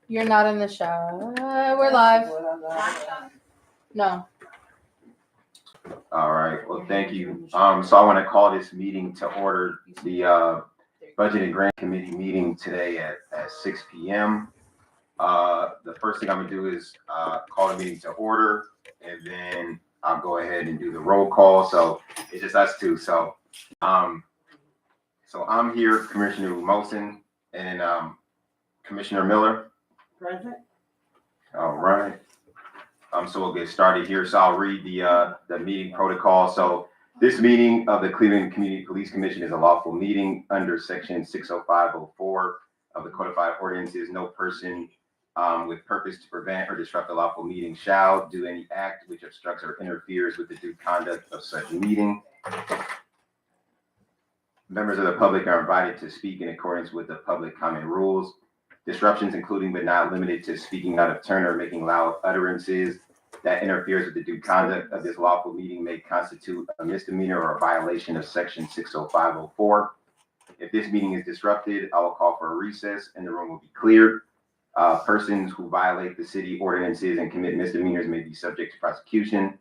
You're not in the show. We're live. No. All right. Well, thank you. So I want to call this meeting to order, the Budget and Grant Committee meeting today at 6 p.m. The first thing I'm gonna do is call the meeting to order, and then I'll go ahead and do the roll call. So it's just us two. So I'm here, Commissioner Mosin, and Commissioner Miller. Present. All right. So we'll get started here. So I'll read the meeting protocol. So this meeting of the Cleveland Community Police Commission is a lawful meeting under section 60504 of the Codified Ordinances. No person with purpose to prevent or disrupt the lawful meeting shall do any act which obstructs or interferes with the due conduct of such meeting. Members of the public are invited to speak in accordance with the public comment rules. Disruptions, including but not limited to speaking out of turn or making loud utterances that interferes with the due conduct of this lawful meeting, may constitute a misdemeanor or a violation of section 60504. If this meeting is disrupted, I will call for a recess and the room will be cleared. Persons who violate the city ordinances and commit misdemeanors may be subject to prosecution.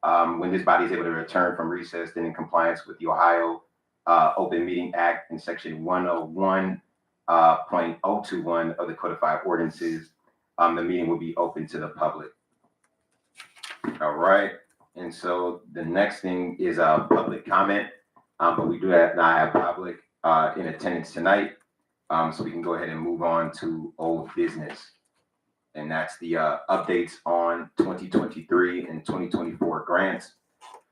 When this body is able to return from recess, then in compliance with the Ohio Open Meeting Act in section 101.021 of the Codified Ordinances, the meeting will be open to the public. All right. And so the next thing is public comment, but we do not have public in attendance tonight. So we can go ahead and move on to old business. And that's the updates on 2023 and 2024 grants.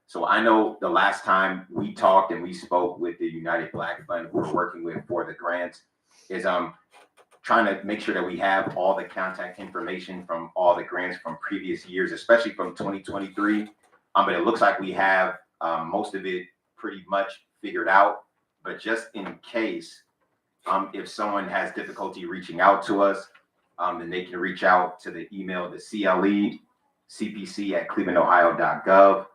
So I know the last time we talked and we spoke with the United Black Fund we're working with for the grants is trying to make sure that we have all the contact information from all the grants from previous years, especially from 2023. But it looks like we have most of it pretty much figured out. But just in case, if someone has difficulty reaching out to us, then they can reach out to the email, the clepcc@clevelandohio.gov,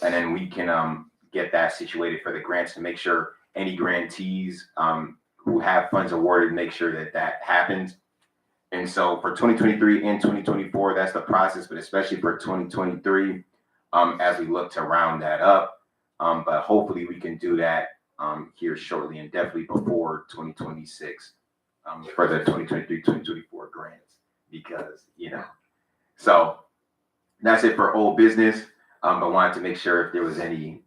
and then we can get that situated for the grants to make sure any grantees who have funds awarded, make sure that that happens. And so for 2023 and 2024, that's the process, but especially for 2023, as we look to round that up. But hopefully we can do that here shortly and definitely before 2026 for the 2023-2024 grants, because, so that's it for old business. But wanted to make sure if there was any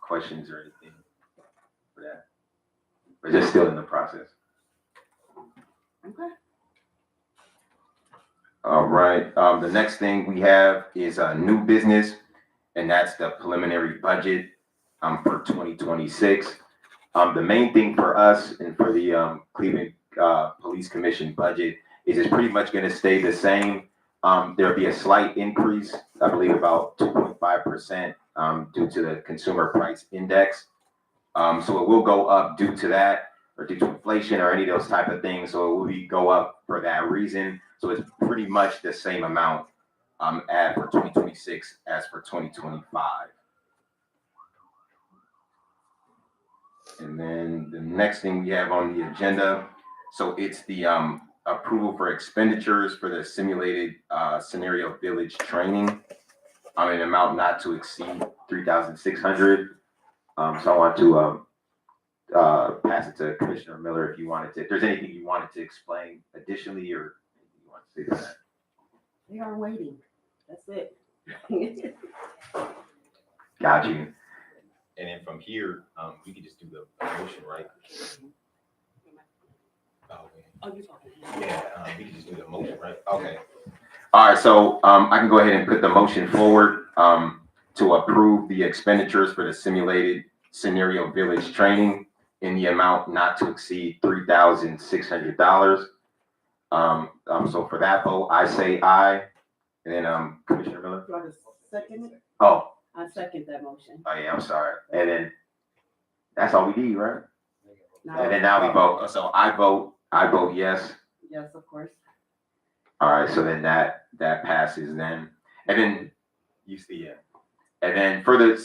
questions or anything for that. We're just still in the process. Okay. All right. The next thing we have is a new business, and that's the preliminary budget for 2026. The main thing for us and for the Cleveland Police Commission budget is it's pretty much going to stay the same. There'll be a slight increase, I believe about 2.5% due to the consumer price index. So it will go up due to that, or due to inflation or any of those type of things. So it will go up for that reason. So it's pretty much the same amount for 2026 as for 2025. And then the next thing we have on the agenda, so it's the approval for expenditures for the simulated scenario village training on an amount not to exceed $3,600. So I want to pass it to Commissioner Miller if you wanted to, if there's anything you wanted to explain additionally or anything you want to say to that. We are waiting. That's it. Got you. And then from here, we can just do the motion, right? Oh, you're talking. Yeah, we can just do the motion, right? Okay. All right, so I can go ahead and put the motion forward to approve the expenditures for the simulated scenario village training in the amount not to exceed $3,600. So for that vote, I say aye. And then Commissioner Miller. Do I just second it? Oh. I second that motion. Oh yeah, I'm sorry. And then that's all we need, right? Now, And then now we vote. So I vote yes. yes, of course. All right, so then that passes then. And then you see it. And then for the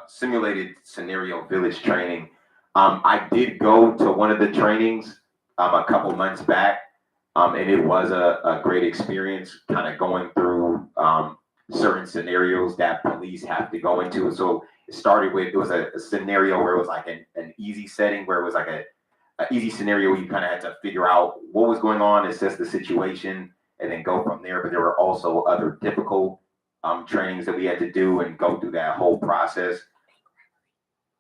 simulated scenario village training, I did go to one of the trainings a couple months back. And it was a great experience kind of going through certain scenarios that police have to go into. So it started with, it was a scenario where it was like an easy setting, where it was like a easy scenario where you kind of had to figure out what was going on, assess the situation, and then go from there. But there were also other difficult trainings that we had to do and go through that whole process.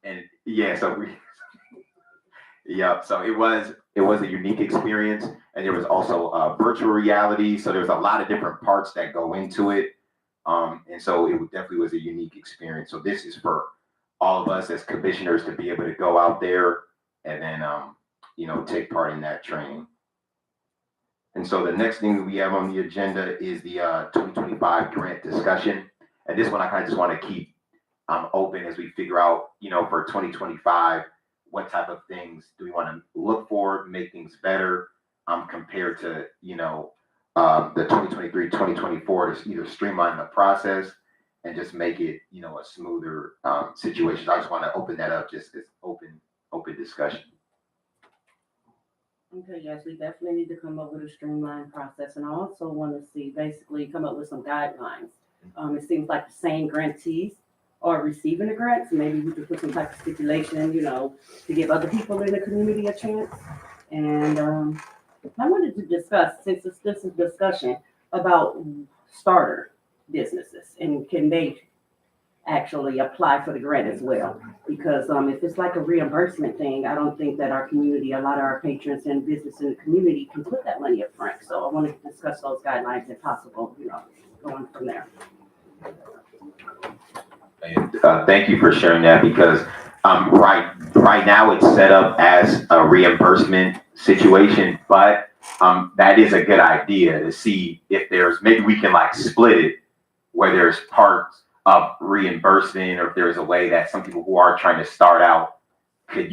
And yeah, so we, yeah, so it was a unique experience, and there was also virtual reality. So there's a lot of different parts that go into it, and so it definitely was a unique experience. So this is for all of us as commissioners to be able to go out there and then take part in that training. And so the next thing that we have on the agenda is the 2025 grant discussion, and this one I kind of just want to keep open as we figure out, for 2025, what type of things do we want to look for, make things better, compared to, the 2023, 2024, to either streamline the process and just make it, a smoother situation. I just want to open that up, just as open discussion. Okay, yes, we definitely need to come up with a streamlined process, and I also want to see, basically come up with some guidelines. It seems like the same grantees are receiving the grants, maybe we could put some type of stipulation, to give other people in the community a chance. And I wanted to discuss, since this is discussion, about starter businesses, and can they actually apply for the grant as well? Because if it's like a reimbursement thing, I don't think that our community, a lot of our patrons and business in the community can put that money up front. So I wanted to discuss those guidelines if possible, going from there. Thank you for sharing that, because right now it's set up as a reimbursement situation, but that is a good idea to see if maybe we can like split it where there's parts of reimbursement, or if there's a way that some people who are trying to start out could,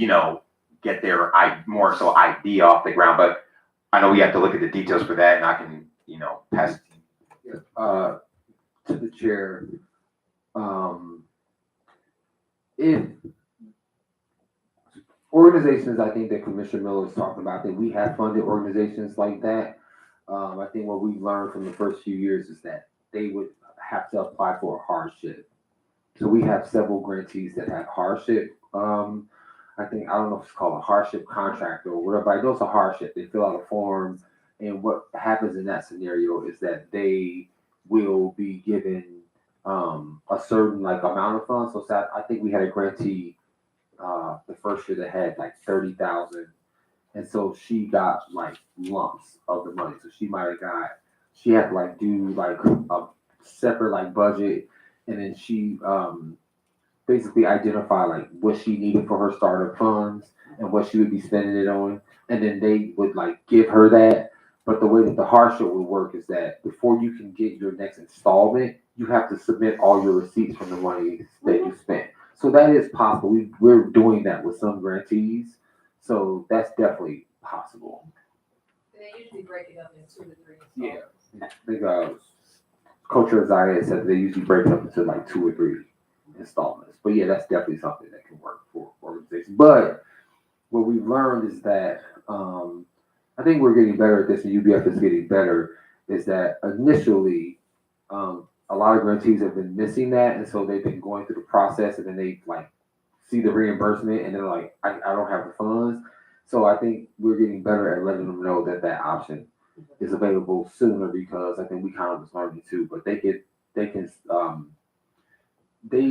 get their more so idea off the ground. But I know we have to look at the details for that, and I can, pass it to you. To the chair, if organizations, I think that Commissioner Miller is talking about, that we have funded organizations like that. I think what we've learned from the first few years is that they would have to apply for a hardship. So we have several grantees that have hardship. I don't know if it's called a hardship contract or whatever, but I know it's a hardship. They fill out a form, and what happens in that scenario is that they will be given a certain amount of funds. So I think we had a grantee the first year that had like 30,000, and so she got like lumps of the money. So she had to do like a separate budget, and then she basically identify like what she needed for her startup funds and what she would be spending it on, and then they would give her that. But the way that the hardship would work is that before you can get your next installment, you have to submit all your receipts from the money that you spent. So that is possible. We're doing that with some grantees, so that's definitely possible. They usually break it up in 2 to 3 Yeah. installments. Coach Isaiah said they usually break it up into 2 or 3 installments. But yeah, that's definitely something that can work for organizations. But what we've learned is that I think we're getting better at this, and UBF is getting better, is that initially a lot of grantees have been missing that, and so they've been going through the process, and then they see the reimbursement, and they're like, I don't have the funds. So I think we're getting better at letting them know that option is available sooner, because I think we kind of was learning too, but they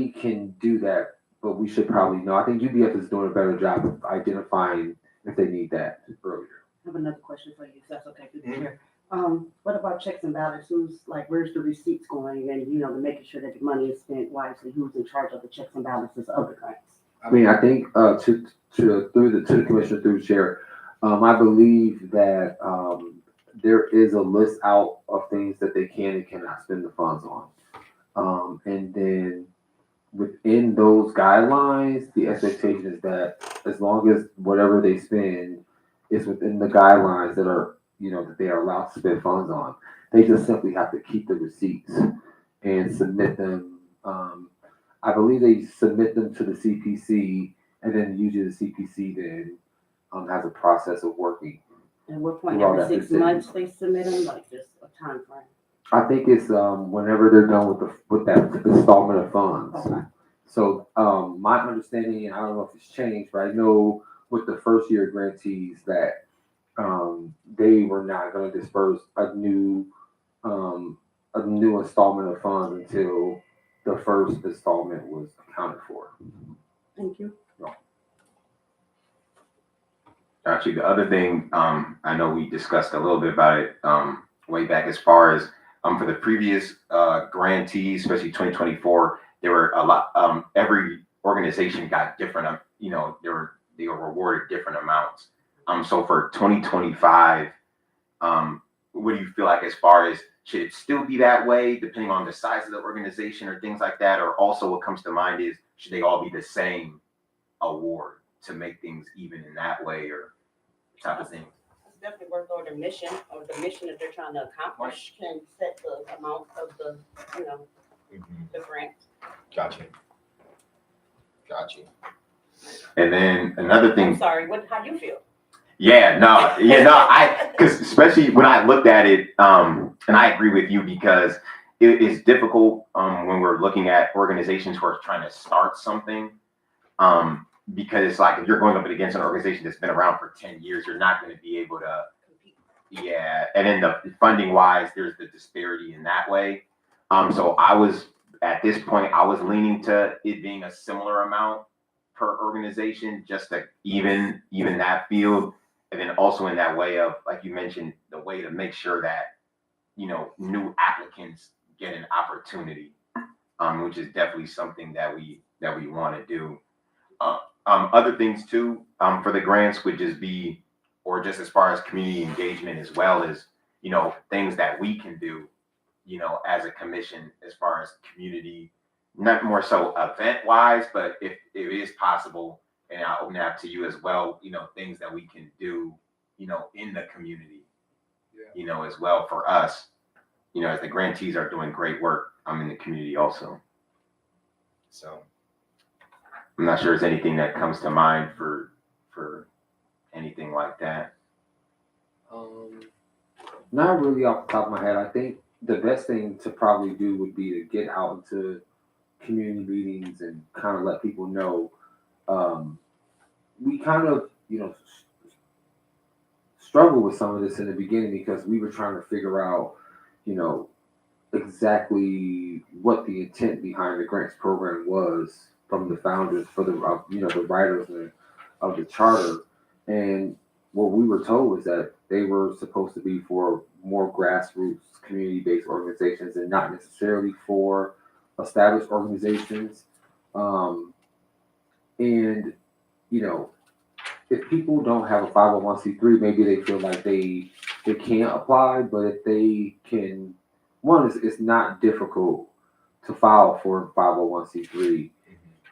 can do that, but we should probably know. I think UBF is doing a better job of identifying if they need that earlier. I have another question for you, if that's okay, through the chair. What about checks and balances? Where's the receipts going, and making sure that the money is spent wisely? Who's in charge of the checks and balances of the grants? I mean, I think to the commissioner, through the chair, I believe that there is a list out of things that they can and cannot spend the funds on, and then within those guidelines, the expectation is that as long as whatever they spend is within the guidelines that are that they are allowed to spend funds on, they just simply have to keep the receipts and submit them. I believe they submit them to the CPC, and then usually the CPC then has a process of working At what point, Well, every that's 6 it. months they submit them, like just a time frame? I think it's whenever they're done with that installment of funds. Okay. So my understanding, and I don't know if it's changed, but I know with the first year grantees that they were not going to disperse a new installment of funds until the first installment was accounted for. Thank you. Actually, the other thing, I know we discussed a little bit about it way back as far as for the previous grantees, especially 2024, there were a lot. Every organization got different. They were rewarded different amounts. So for 2025, what do you feel like as far as should it still be that way, depending on the size of the organization or things like that, or also what comes to mind is should they all be the same award to make things even in that way or type of thing? It's definitely worth on the mission that they're trying to accomplish can set the amount of the, the grant. Gotcha. And then another I'm thing, sorry, how you feel? because especially when I looked at it, and I agree with you because it is difficult when we're looking at organizations who are trying to start something, because it's like if you're going up against an organization that's been around for 10 years, you're not going to be able to compete. Yeah, and then the funding wise, there's the disparity in that way. So I was at this point, I was leaning to it being a similar amount per organization, just to even that field. And then also in that way of, like you mentioned, the way to make sure that, new applicants get an opportunity, which is definitely something that we want to do. Other things too, for the grants would just be, or just as far as community engagement as well as, things that we can do, as a commission as far as community, not more so event wise, but if it is possible, and I'll open that to you as well, things that we can do, in the community, as well for us, as the grantees are doing great work, I'm in the community also. So I'm not sure if there's anything that comes to mind for anything like that. Not really off the top of my head. I think the best thing to probably do would be to get out into community meetings and kind of let people know. We kind of, struggled with some of this in the beginning because we were trying to figure out, exactly what the intent behind the grants program was from the founders, for the the writers of the charter. And what we were told was that they were supposed to be for more grassroots community-based organizations and not necessarily for established organizations. And if people don't have a 501c3, maybe they feel like they can't apply, but if they can, it's not difficult to file for a 501c3,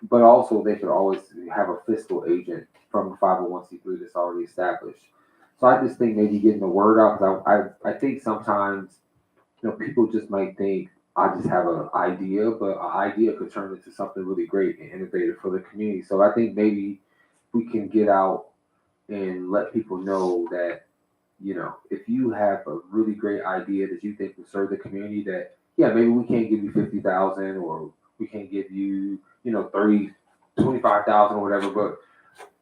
but also they could always have a fiscal agent from a 501c3 that's already established. So I just think maybe getting the word out, because I think sometimes, people just might think, I just have an idea, but an idea could turn into something really great and innovative for the community. So I think maybe we can get out and let people know that, if you have a really great idea that you think will serve the community, that, maybe we can't give you 50,000 or we can't give you, 25,000 or whatever. But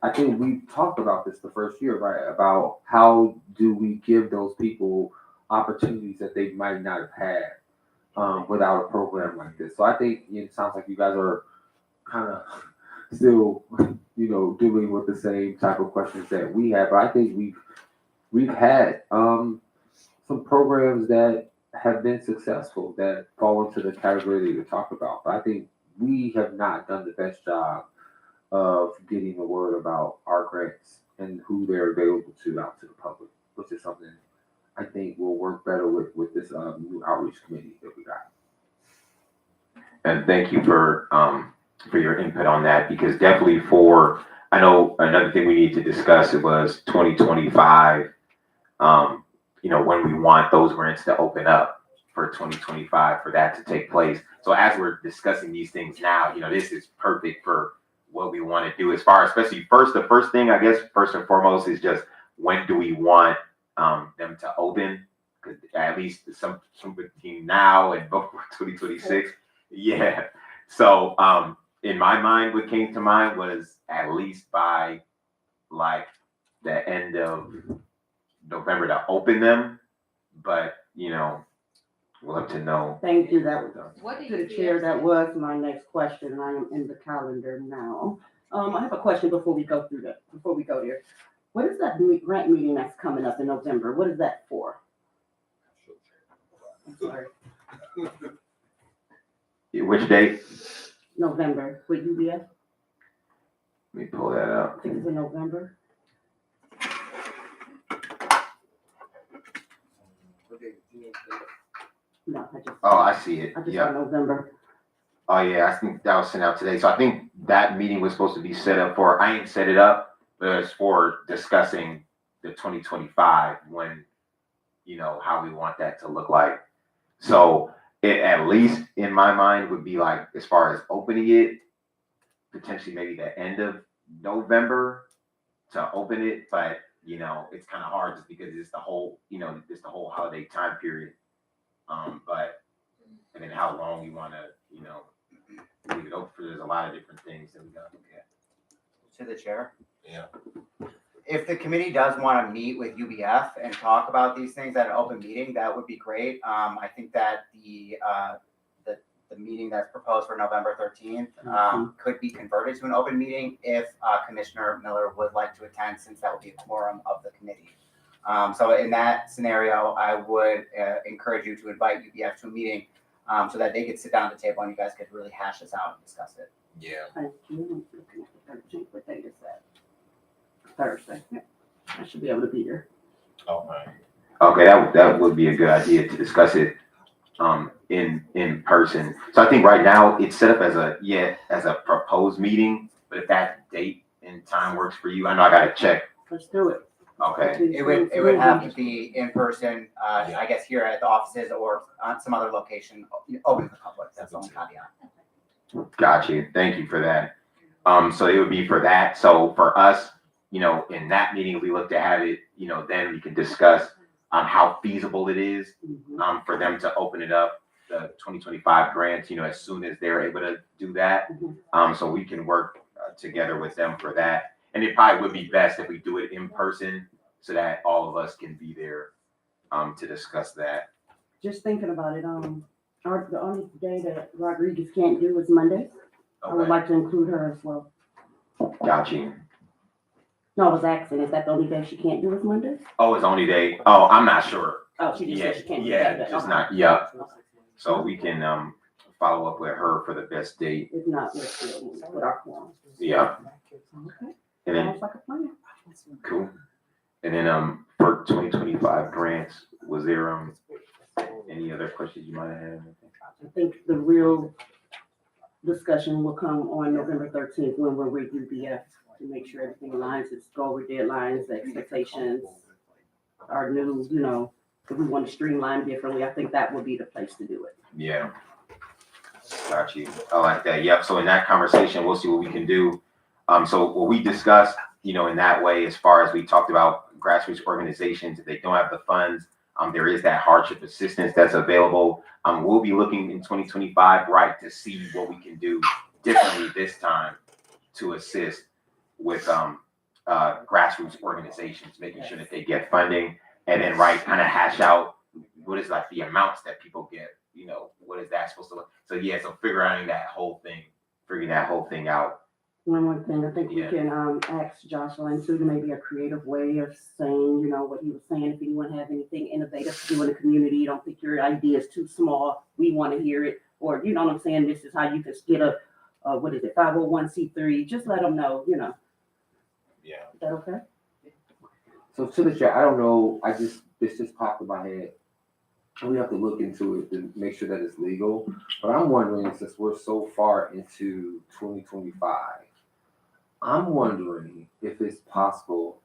I think we talked about this the first year, right? About how do we give those people opportunities that they might not have had without a program like this. So I think it sounds like you guys are kind of still, dealing with the same type of questions that we have. But I think we've had some programs that have been successful that fall into the category that you talked about. But I think we have not done the best job of getting the word about our grants and who they're available to out to the public, which is something I think will work better with this new outreach committee that we got. And thank you for your input on that, because definitely I know another thing we need to discuss, it was 2025, when we want those grants to open up for 2025 for that to take place. So as we're discussing these things now, this is perfect for what we want to do as far as, especially the first thing, I guess, first and foremost is just when do we want them to open, because at least some between now and before 2026. Yeah. So in my mind, what came to mind was at least by like the end of November to open them, but we'll have to know. Thank you, that was, What do to the you chair, that was my next question, and I am in the calendar now. I have a question before we go there. What is that grant meeting that's coming up in November? What is that for? I'm sorry, Which date? November, with UBS, Let me pull that up. I think it's in November. No, Oh, I see it. I just Yeah. saw November. Oh, yeah. I think that was sent out today. So I think that meeting was supposed to be set up for, I ain't set it up, but it's for discussing the 2025 when, how we want that to look like. So it, at least in my mind, would be like, as far as opening it, potentially maybe the end of November to open it. But, it's kind of hard just because it's the whole, it's the whole holiday time period. And then how long you want to, leave it open for. There's a lot of different things that we got to look at. To the chair. Yeah. If the committee does want to meet with UBF and talk about these things at an open meeting, that would be great. I think that the meeting that's proposed for November 13th could be converted to an open meeting if Commissioner Miller would like to attend, since that would be a quorum of the committee. So in that scenario, I would encourage you to invite UBF to a meeting so that they could sit down at the table and you guys could really hash this out and discuss it. Yeah. Thank you. I'm looking at the 13th. What date is that? Thursday. Yep. I should be able to be here. Okay, that would be a good idea to discuss it in person. So I think right now it's set up as a proposed meeting, but if that date and time works for you, I know I gotta check. Let's do it. Okay. It would have to be in person, I guess here at the offices or on some other location, open to the public. That's the only caveat. Got you. Thank you for that. So it would be for that. So for us, in that meeting, we look to have it, then we can discuss how feasible it is Mhm. for them to open it up, the 2025 grants, as soon as they're able to do that. So we can work together with them for that. And it probably would be best if we do it in person so that all of us can be there to discuss that. Just thinking about it, the only day that Rodriguez can't do is Monday. I would Okay. like to include her as well. Got you. No, I was asking, is that the only day she can't do is Monday? Oh, it's only day. Oh, I'm not sure. Oh, she just Yeah, said she can't do yeah, that. just Okay. not, yeah. So we can follow up with her for the best date. If not, we'll still with our quorum. Yeah. Okay, And then sounds like a plan. cool. And then for 2025 grants, was there any other questions you might have? I think the real discussion will come on November 13th when we're with UBF to make sure everything aligns, its goal with deadlines, the expectations, our new, if we want to streamline differently, I think that would be the place to do it. Yeah. Got you. I like that. Yep. So in that conversation, we'll see what we can do. So what we discussed, in that way, as far as we talked about grassroots organizations, if they don't have the funds, there is that hardship assistance that's available. We'll be looking in 2025, right, to see what we can do differently this time to assist with grassroots organizations, making sure that they get funding, and then kind of hash out what is like the amounts that people get. What is that supposed to look? So yeah, so figuring that whole thing out. One more thing, I think we Yeah. can ask Jocelyn too, to maybe a creative way of saying, what he was saying, if anyone have anything innovative to do in the community, you don't think your idea is too small, we want to hear it, or you know what I'm saying, this is how you can get a 501c3, just let them know, Yeah. Is that okay? So to the chair, I don't know, this just popped in my head. We have to look into it to make sure that it's legal. But I'm wondering, since we're so far into 2025, I'm wondering if it's possible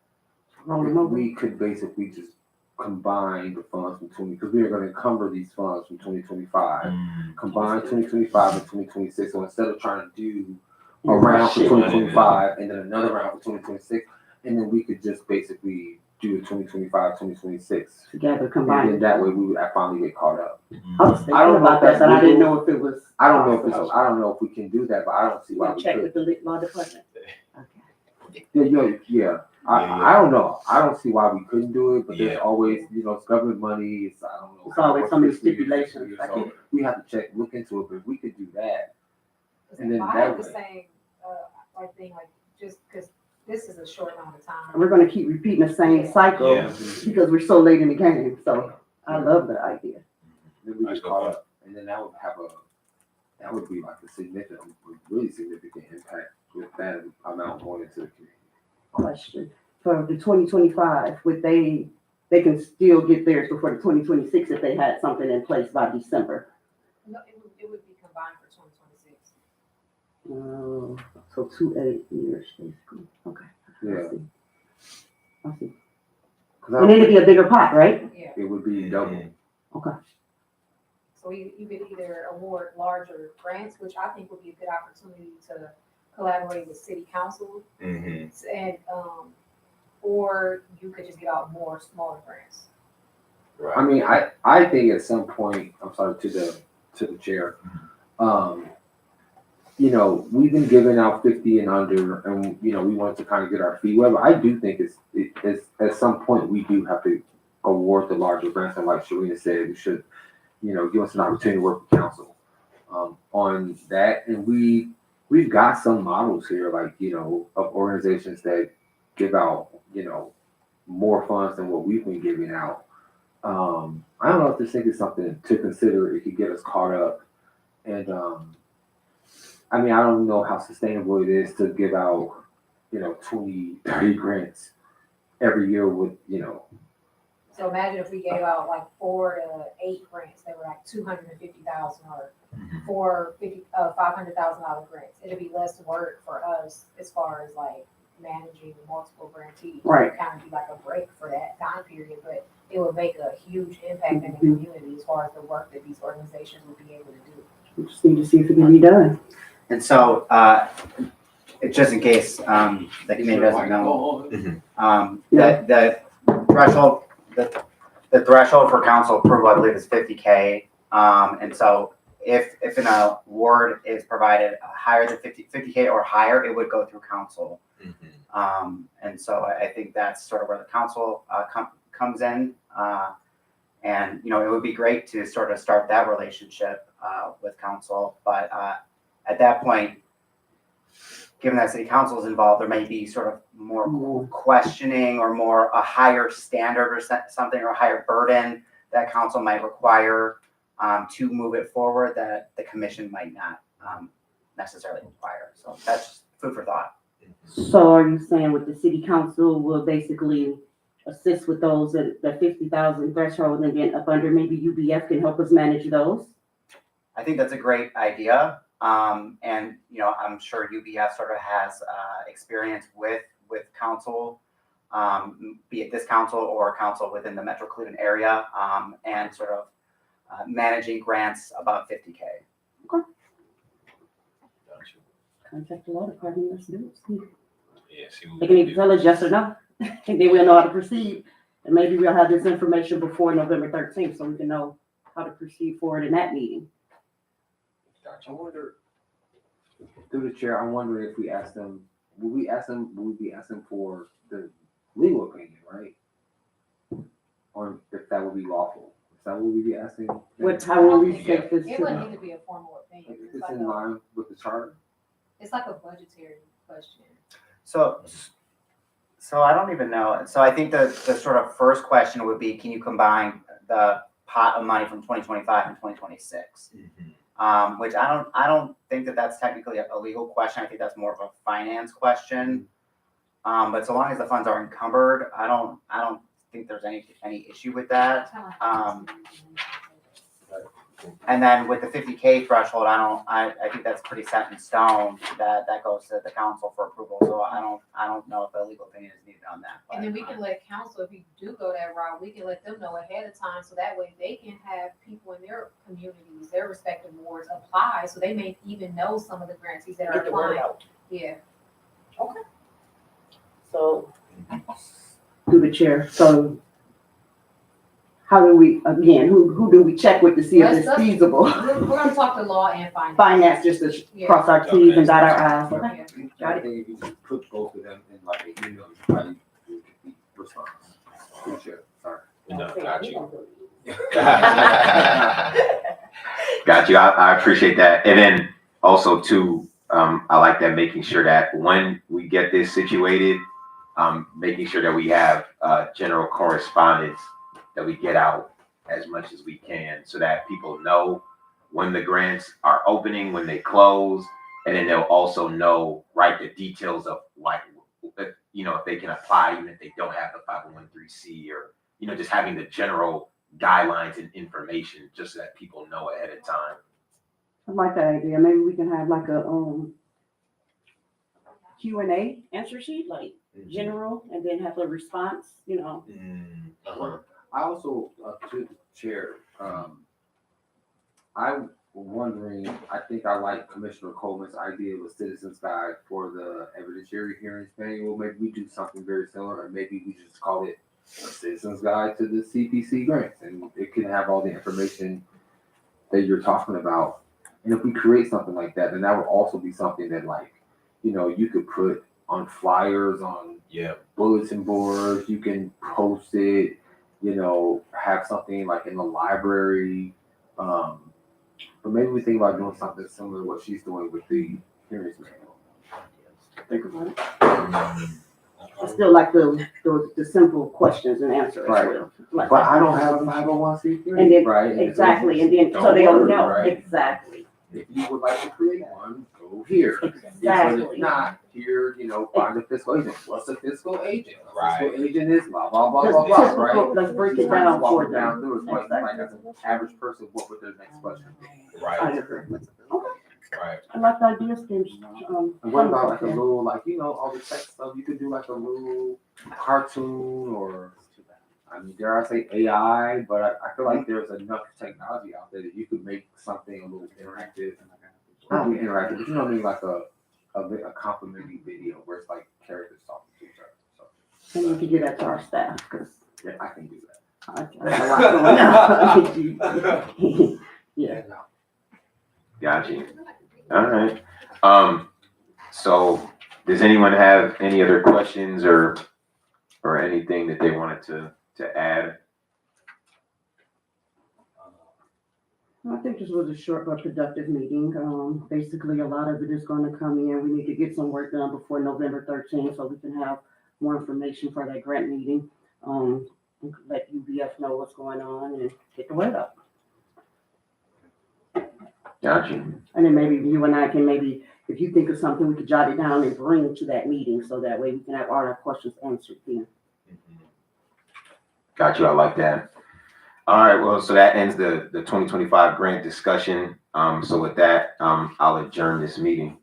Roll if them over. we could basically just combine the funds from because we are going to encumber these funds from 2025, combine 2025 and 2026. So instead of trying to do a round for 2025 and then another round for 2026, and then we could just basically do the 2025, 2026. Together And combined. then that way we would finally get caught up. I was thinking I don't know about if that, that's but I didn't legal. know if it was. I don't know if we can do that, but I don't see why We'll we check could. with the law department. Okay. Yeah. I don't know. I don't see why we couldn't do it, but there's Yeah. always, it's government money. It's, I don't know. It's always so many what's the stipulations, I So get it. we have to look into it, but if we could do that. And then I that have the way- same, like thing, like, just because this is a short amount of time. And we're gonna keep repeating the same cycle Yeah. because we're so late in the game, so I love the idea. Then we That's get good caught point. up, and then that would be like really significant impact with that amount going into the community. Question, for the 2025, would they can still get theirs before the 2026 if they had something in place by December? No, it would be combined for 2026. So 2 years, basically, okay. I Yeah. see. I see. 'Cause And then it'd be a bigger pot, right? Yeah, it would be double. so you could either award larger grants, which I think would be a good opportunity to collaborate with city council, Mhm. and, or you could just give out more smaller grants. I mean, I think at some point, I'm sorry, to the chair, we've been giving out 50 and under, and, we want to kind of get our feet wet, but I do think it's at some point, we do have to award the larger grants, and like Sharina said, we should, give us an opportunity to work with council, on that, and we've got some models here, like, of organizations that give out, more funds than what we've been giving out. I don't know if this thing is something to consider. It could get us caught up. And, I mean, I don't know how sustainable it is to give out, 20, 30 grants every year with, So imagine if we gave out like 4 to 8 grants, they were like 250,000 or $500,000 grants. It'd be less work for us as far as like managing multiple grantees. Right. Kind of be like a break for that time period, but it would make a huge impact in the community as far as the work that these organizations would be able to do. We just need to see if it can be done. And so, just in case, the committee doesn't know, the threshold, the threshold for council approval, I believe, is 50K. And so if an award is provided higher than 50K or higher, it would go through council. And so I think that's sort of where the council comes in. And, it would be great to sort of start that relationship with council. But at that point, given that city council is involved, there may be sort of more questioning or more a higher standard or something, or a higher burden that council might require to move it forward that the commission might not necessarily require. So that's food for thought. So are you saying with the city council will basically assist with those at the 50,000 threshold, and then up under, maybe UBF can help us manage those? I think that's a great idea. And, I'm sure UBF sort of has experience with council, be it this council or council within the Metro Cleveland area, and sort of managing grants above 50K. Contact the law department, let's do it. Yeah, see what They we can can either do. tell us yes or no, and then we'll know how to proceed. And maybe we'll have this information before November 13th, so we can know how to proceed forward in that meeting. I wonder, through the chair, I'm wondering if we ask them, will we be asking for the legal opinion, right? Or if that would be lawful? Is that what we'd be asking? them? How will we Yeah. take this It to wouldn't them? need to be a formal opinion. If It's it's like in a, line with the charter? it's like a budgetary question. So I don't even know. So I think the sort of first question would be, can you combine the pot of money from 2025 and 2026? Which I don't think that that's technically a legal question. I think that's more of a finance question. But so long as the funds are encumbered, I don't think there's any issue with that. And then with the 50K threshold, I think that's pretty set in stone that goes to the council for approval. So I don't know if a legal opinion is needed on that. And then we can let council, if you do go that route, we can let them know ahead of time, so that way they can have people in their communities, their respective wards apply, so they may even know some of the grantees that are Get the word applying. out. Yeah, So through the chair. So how do we, again, who do we check with to see if it's Let's- feasible? We're gonna talk to law and finance. Finance, just to Yeah. cross our T's and dot our I's. Okay. Yeah. Got I it. think if you just put both of them in like an email, you probably would get the response. Appreciate it, sorry. No, got you. Got you. I appreciate that. And then also too, I like that making sure that when we get this situated, making sure that we have general correspondence that we get out as much as we can so that people know when the grants are opening, when they close, and then they'll also know, right, the details of like, if they can apply, even if they don't have the 501(c)(3) or, just having the general guidelines and information just so that people know ahead of time. I like that idea. Maybe we can have like a Q&A answer sheet, like general, and then have a response, Uh-huh. I also, to the chair, I'm wondering, I think I like Commissioner Coleman's idea of a citizen's guide for the evidentiary hearings manual. Maybe we do something very similar, or maybe we just call it a citizen's guide to the CPC grants, and it can have all the information that you're talking about. And if we create something like that, then that would also be something that you could put on flyers, on Yeah. bulletin boards, you can post it, have something like in the library. But maybe we think about doing something similar to what she's doing with the hearings manual. think about it. I still like the simple questions and answers as Right. well. Like But that. I don't have a 501(c)(3), And then- right? Exactly, and then, so Don't they'll worry, know, right? exactly, If you would like to create one, go here. But exactly. if not, here, find a fiscal agent. What's a fiscal agent? A Right. fiscal agent is blah, blah, blah, Just blah, blah, typical- right? Let's break it Just kind of down walk for it down them. through it, like as an average person, what would their next question be? I Right, agree. right. I like the idea, James. And what about like a little, all the tech stuff, you could do like a little cartoon or, dare I say AI, but I feel like there's enough technology out there that you could make something a little interactive. Not really interactive, but you know what I mean, like a complimentary video where it's like characters talking to each other. So, And we can give that to our staff, because yeah, I can do that. I have a lot going on. Yeah. Got you. All right. So does anyone have any other questions or anything that they wanted to add? I think this was a short but productive meeting. Basically, a lot of it is going to come in. We need to get some work done before November 13th so we can have more information for that grant meeting. Let UBF know what's going on and get the word out. Got you. And then maybe you and I can if you think of something, we could jot it down and bring to that meeting so that way we can have all our questions answered then. Got you. I like that. All right. Well, so that ends the 2025 grant discussion. So with that, I'll adjourn this meeting.